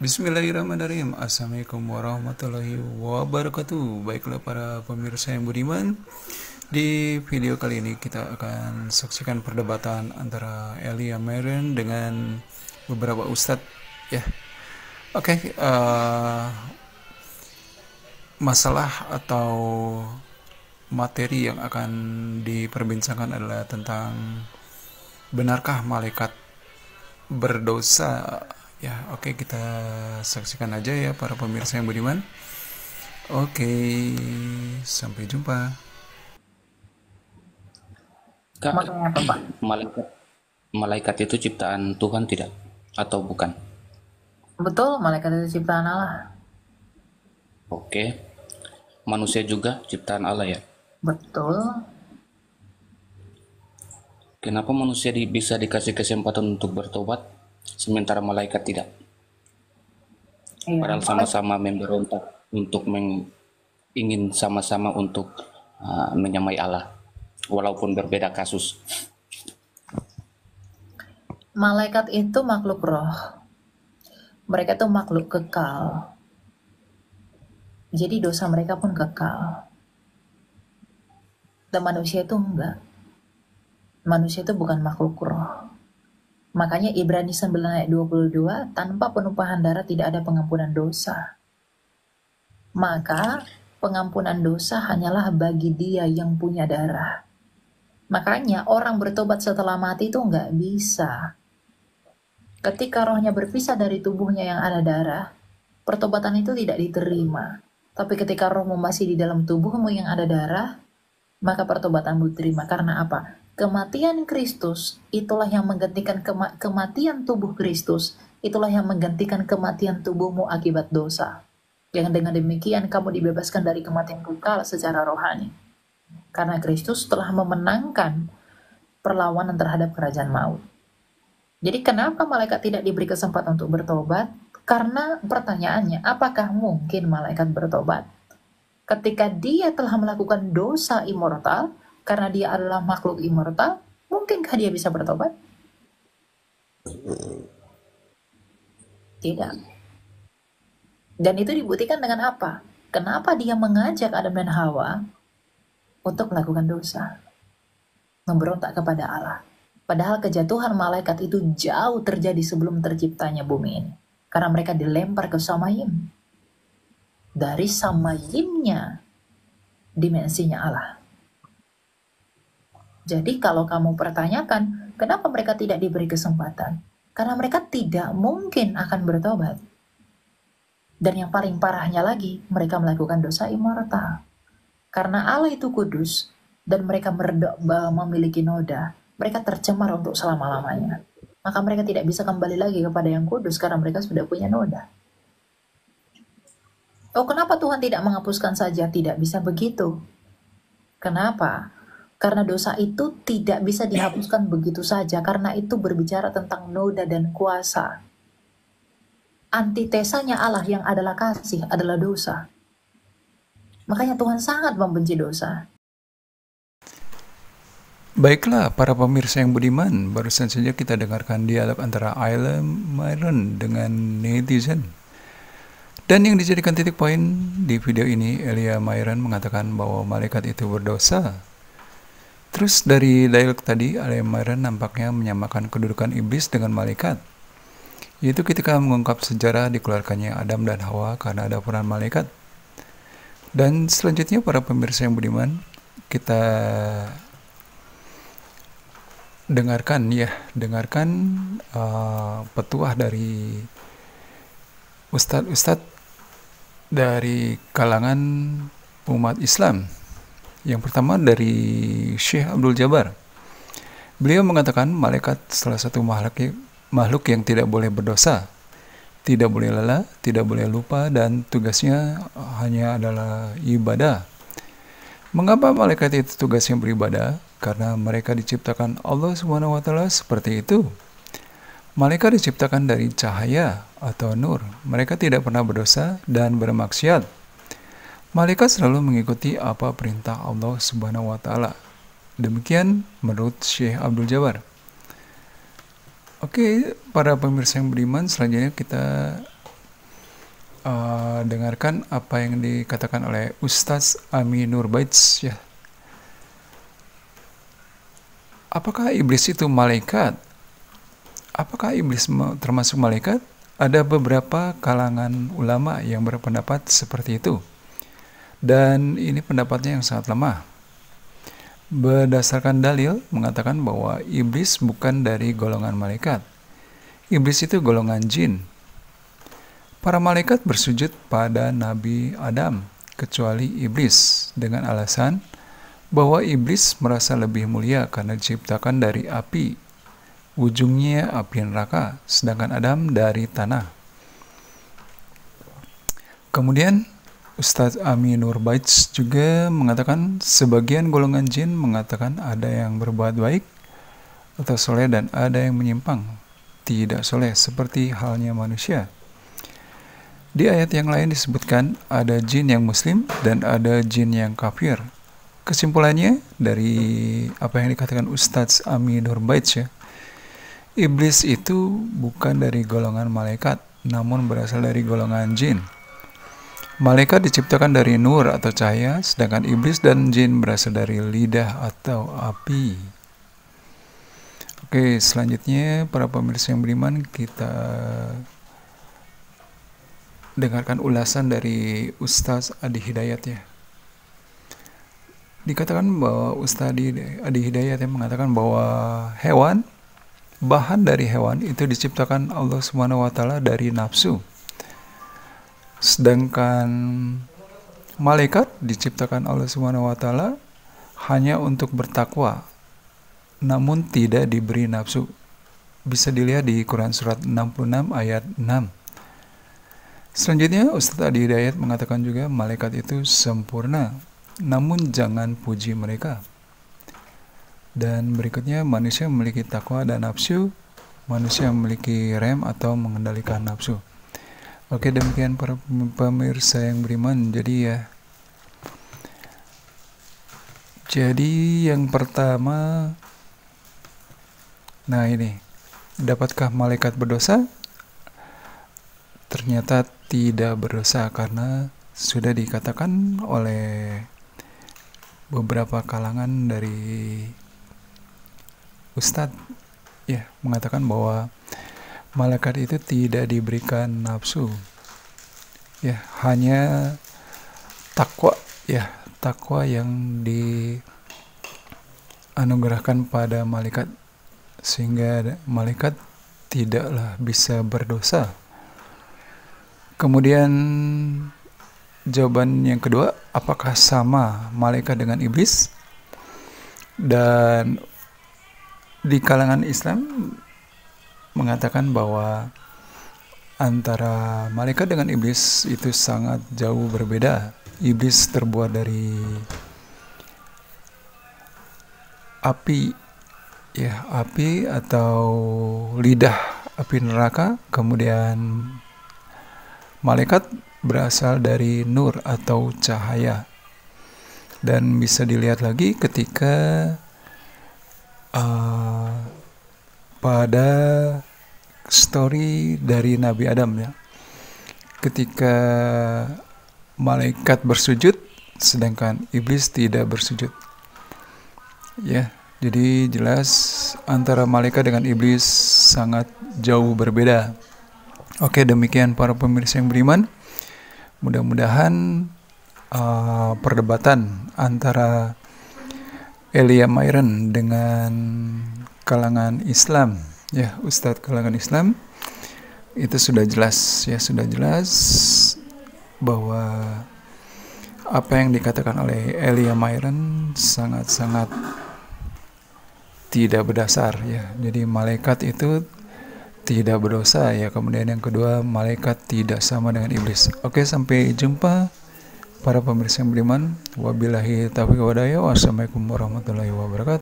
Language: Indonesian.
Bismillahirrahmanirrahim. Assalamualaikum warahmatullahi wabarakatuh. Baiklah para pemirsa yang budiman, di video kali ini kita akan saksikan perdebatan antara Elia Meren dengan beberapa ustadz ya. Oke, masalah atau materi yang akan diperbincangkan adalah tentang benarkah malaikat berdosa ya. Oke, kita saksikan aja ya para pemirsa yang budiman. Oke, sampai jumpa. Kak, Makanya apa, Pak? malaikat malaikat itu ciptaan Tuhan tidak? Atau bukan? Betul, malaikat itu ciptaan Allah. Oke. Manusia juga ciptaan Allah ya? Betul. Kenapa manusia bisa dikasih kesempatan untuk bertobat, sementara malaikat tidak? Iya, Padahal sama-sama memberontak untuk ingin sama-sama untuk menyamai Allah, walaupun berbeda kasus. malaikat itu makhluk roh. Mereka itu makhluk kekal. Jadi dosa mereka pun kekal. Dan manusia itu enggak. Manusia itu bukan makhluk roh. Makanya Ibrani 9 ayat 22, tanpa penumpahan darah tidak ada pengampunan dosa. Maka pengampunan dosa hanyalah bagi dia yang punya darah. Makanya orang bertobat setelah mati itu nggak bisa. Ketika rohnya berpisah dari tubuhnya yang ada darah, pertobatan itu tidak diterima. Tapi ketika rohmu masih di dalam tubuhmu yang ada darah, maka pertobatanmu diterima. Karena apa? Kematian Kristus itulah yang menggantikan kematian tubuh Kristus, itulah yang menggantikan kematian tubuhmu akibat dosa. Yang dengan demikian kamu dibebaskan dari kematian kekal secara rohani. Karena Kristus telah memenangkan perlawanan terhadap kerajaan maut. Jadi kenapa malaikat tidak diberi kesempatan untuk bertobat? Karena pertanyaannya, apakah mungkin malaikat bertobat? Ketika dia telah melakukan dosa immortal, karena dia adalah makhluk immortal, mungkinkah dia bisa bertobat? Tidak. Dan itu dibuktikan dengan apa? Kenapa dia mengajak Adam dan Hawa untuk melakukan dosa? Memberontak kepada Allah. Padahal kejatuhan malaikat itu jauh terjadi sebelum terciptanya bumi ini. Karena mereka dilempar ke Samayim. Dari Samayimnya, dimensinya Allah. Jadi kalau kamu pertanyakan, kenapa mereka tidak diberi kesempatan? Karena mereka tidak mungkin akan bertobat. Dan yang paling parahnya lagi, mereka melakukan dosa immortal. Karena Allah itu kudus, dan mereka memiliki noda, mereka tercemar untuk selama-lamanya. Maka mereka tidak bisa kembali lagi kepada yang kudus karena mereka sudah punya noda. Oh, kenapa Tuhan tidak menghapuskan saja? Tidak bisa begitu. Kenapa? Karena dosa itu tidak bisa dihapuskan begitu saja, karena itu berbicara tentang noda dan kuasa. Antitesanya Allah yang adalah kasih adalah dosa. Makanya Tuhan sangat membenci dosa. Baiklah para pemirsa yang budiman, barusan saja kita dengarkan dialog antara Elia Meren dengan netizen. Dan yang dijadikan titik poin di video ini, Elia Meren mengatakan bahwa malaikat itu berdosa. Terus dari dialog tadi, Elia Meren nampaknya menyamakan kedudukan iblis dengan malaikat, yaitu ketika mengungkap sejarah dikeluarkannya Adam dan Hawa karena ada peran malaikat. Dan selanjutnya para pemirsa yang budiman, kita dengarkan petuah dari ustadz-ustadz dari kalangan umat Islam. Yang pertama dari Syekh Abdul Jabbar. Beliau mengatakan malaikat salah satu makhluk yang tidak boleh berdosa, tidak boleh lelah, tidak boleh lupa, dan tugasnya hanya adalah ibadah. Mengapa malaikat itu tugasnya beribadah? Karena mereka diciptakan Allah SWT seperti itu. Malaikat diciptakan dari cahaya atau nur. Mereka tidak pernah berdosa dan bermaksiat. Malaikat selalu mengikuti apa perintah Allah SWT. Demikian menurut Syekh Abdul Jabbar. Oke, para pemirsa yang beriman, selanjutnya kita dengarkan apa yang dikatakan oleh Ustadz Ami Nurbaits ya. Apakah iblis itu malaikat? Apakah iblis termasuk malaikat? Ada beberapa kalangan ulama yang berpendapat seperti itu. Dan ini pendapatnya yang sangat lemah. Berdasarkan dalil mengatakan bahwa iblis bukan dari golongan malaikat. Iblis itu golongan jin. Para malaikat bersujud pada Nabi Adam, kecuali iblis, dengan alasan bahwa iblis merasa lebih mulia karena diciptakan dari api, ujungnya api neraka, sedangkan Adam dari tanah. Kemudian Ustadz Ami Nurbaits juga mengatakan sebagian golongan jin mengatakan ada yang berbuat baik atau soleh dan ada yang menyimpang, tidak soleh seperti halnya manusia. Di ayat yang lain disebutkan ada jin yang muslim dan ada jin yang kafir. Kesimpulannya dari apa yang dikatakan Ustadz Ami Nurbaits ya, iblis itu bukan dari golongan malaikat, namun berasal dari golongan jin. Malaikat diciptakan dari nur atau cahaya, sedangkan iblis dan jin berasal dari lidah atau api. Oke, selanjutnya para pemirsa yang beriman, kita dengarkan ulasan dari Ustadz Adi Hidayat ya. Dikatakan bahwa Ustadz Adi Hidayat yang mengatakan bahwa hewan, bahan dari hewan itu diciptakan Allah Subhanahu wa taala dari nafsu. Sedangkan malaikat diciptakan Allah Subhanahu wa taala hanya untuk bertakwa, namun tidak diberi nafsu. Bisa dilihat di Quran surat 66 ayat 6. Selanjutnya Ustadz Adi Hidayat mengatakan juga malaikat itu sempurna, namun jangan puji mereka. Dan berikutnya manusia memiliki takwa dan nafsu, manusia memiliki rem atau mengendalikan nafsu. Oke, demikian para pemirsa yang beriman. Jadi yang pertama, nah ini, dapatkah malaikat berdosa? Ternyata tidak berdosa karena sudah dikatakan oleh beberapa kalangan dari Ustadz ya, mengatakan bahwa malaikat itu tidak diberikan nafsu ya, hanya takwa ya, takwa yang dianugerahkan pada malaikat sehingga malaikat tidaklah bisa berdosa. Kemudian jawaban yang kedua, apakah sama malaikat dengan iblis? Dan di kalangan Islam mengatakan bahwa antara malaikat dengan iblis itu sangat jauh berbeda. Iblis terbuat dari api ya, api atau lidah api neraka. Kemudian malaikat berasal dari nur atau cahaya. Dan bisa dilihat lagi ketika pada story dari Nabi Adam ya, ketika malaikat bersujud sedangkan iblis tidak bersujud ya. Jadi jelas antara malaikat dengan iblis sangat jauh berbeda. Oke, demikian para pemirsa yang beriman. Mudah-mudahan perdebatan antara Elia Myron dengan kalangan Islam ya, Ustadz kalangan Islam itu sudah jelas ya, sudah jelas bahwa apa yang dikatakan oleh Elia Myron sangat-sangat tidak berdasar ya. Jadi malaikat itu tidak berdosa ya. Kemudian yang kedua, malaikat tidak sama dengan iblis. Oke, sampai jumpa para pemirsa yang beriman. Wabillahi taufiq wal hidayah. Wassalamualaikum warahmatullahi wabarakatuh.